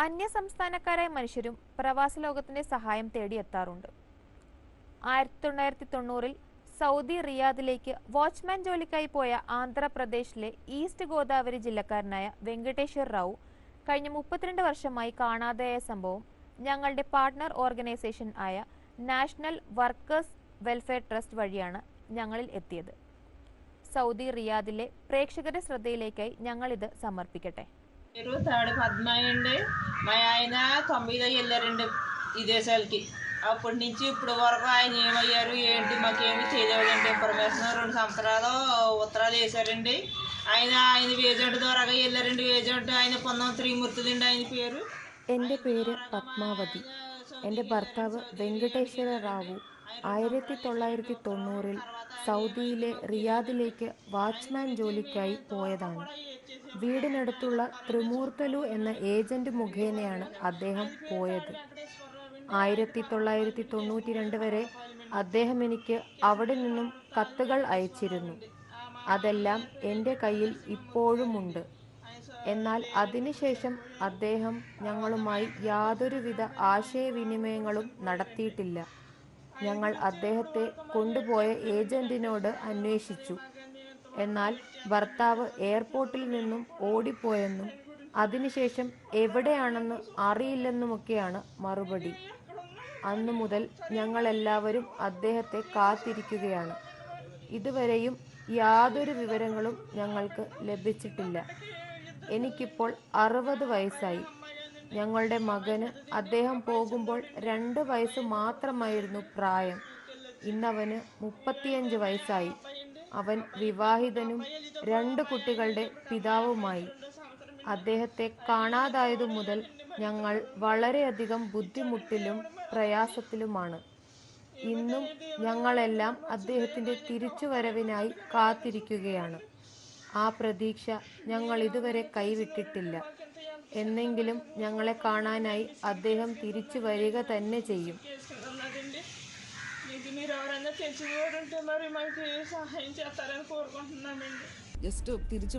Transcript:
അന്യസംസ്ഥാനക്കാരായ മനുഷ്യരും പ്രവാസ ലോകത്തിന്റെ സഹായം തേടിയെത്താറുണ്ട്. 1990-ൽ സൗദി റിയാദിലേക്ക് വാച്ച്മാൻ ജോലിക്കായി പോയ ആന്ധ്രാപ്രദേശിലെ ഈസ്റ്റ് ഗോദാവരി ജില്ലക്കാരനായ വെങ്കടേശ്വർ റാവു കഴിഞ്ഞ 32 വർഷമായി കാണാതെയായ സംഭവം ഞങ്ങളുടെ പാർട്ട്ണർ ഓർഗനൈസേഷൻ ആയ നാഷണൽ വർക്കേഴ്സ് വെൽഫെയർ ട്രസ്റ്റ് വഴിയാണ് ഞങ്ങളിൽ എത്തിയത്. സൗദി റിയാദിലെ പ്രേക്ഷകരുടെ ശ്രദ്ധയിലേക്കായി ഞങ്ങളിത് సమర్పికటే. తాడు పద్మయండి మా ఆయన 90 వెళ్ళారండి విదేశాలకి. అప్పటి నుంచి ఇప్పుడు వరకు ఆయన ఏమయ్యారు ఏంటి మాకేమి తెలియదండి. ఇన్ఫర్మేషన్ 2 సంవత్సరాలు ఉత్తరాలు వేశారండి. ఆయన ఏజెంట్ ద్వారా వెళ్ళారండి. ఏజెంట్ ఆయన పొన్నం త్రిమూర్తులండి ఆయన పేరు. എൻ്റെ പേര് പത്മാവതി. എൻ്റെ ഭർത്താവ് വെങ്കടേശ്വര റാവു 1990-ൽ സൗദിയിലെ റിയാദിലേക്ക് വാച്ച്മാൻ ജോലിക്കായി പോയതാണ്. വീടിനടുത്തുള്ള ത്രിമൂർത്തലു എന്ന ഏജന്റ് മുഖേനയാണ് അദ്ദേഹം പോയത്. 1992 വരെ അദ്ദേഹം എനിക്ക് അവിടെ നിന്നും കത്തുകൾ അയച്ചിരുന്നു. അതെല്ലാം എൻ്റെ കയ്യിൽ ഇപ്പോഴുമുണ്ട്. എന്നാൽ അതിനുശേഷം അദ്ദേഹം ഞങ്ങളുമായി യാതൊരുവിധ ആശയവിനിമയങ്ങളും നടത്തിയിട്ടില്ല. ഞങ്ങൾ അദ്ദേഹത്തെ കൊണ്ടുപോയ ഏജന്റിനോട് അന്വേഷിച്ചു. എന്നാൽ ഭർത്താവ് എയർപോർട്ടിൽ നിന്നും ഓടിപ്പോയെന്നും അതിനുശേഷം എവിടെയാണെന്ന് അറിയില്ലെന്നുമൊക്കെയാണ് മറുപടി. അന്നു മുതൽ ഞങ്ങളെല്ലാവരും അദ്ദേഹത്തെ കാത്തിരിക്കുകയാണ്. ഇതുവരെയും യാതൊരു വിവരങ്ങളും ഞങ്ങൾക്ക് ലഭിച്ചിട്ടില്ല. എനിക്കിപ്പോൾ 60 വയസ്സായി. ഞങ്ങളുടെ മകന് അദ്ദേഹം പോകുമ്പോൾ 2 വയസ്സ് മാത്രമായിരുന്നു പ്രായം. ഇന്നവന് 35 വയസ്സായി. അവൻ വിവാഹിതനും 2 കുട്ടികളുടെ പിതാവുമായി. അദ്ദേഹത്തെ കാണാതായതു മുതൽ ഞങ്ങൾ വളരെയധികം ബുദ്ധിമുട്ടിലും പ്രയാസത്തിലുമാണ്. ഇന്നും ഞങ്ങളെല്ലാം അദ്ദേഹത്തിൻ്റെ തിരിച്ചുവരവിനായി കാത്തിരിക്കുകയാണ്. ആ പ്രതീക്ഷ ഞങ്ങൾ ഇതുവരെ കൈവിട്ടിട്ടില്ല. എന്നെങ്കിലും ഞങ്ങളെ കാണാനായി അദ്ദേഹം തിരിച്ചു വരിക തന്നെ ചെയ്യും. మీరు ఎవరైనా తెలిసిన వారు ఉంటే మరి మాకు సహాయం చేస్తారని కోరుకుంటున్నామండి. జస్ట్ తిరిచి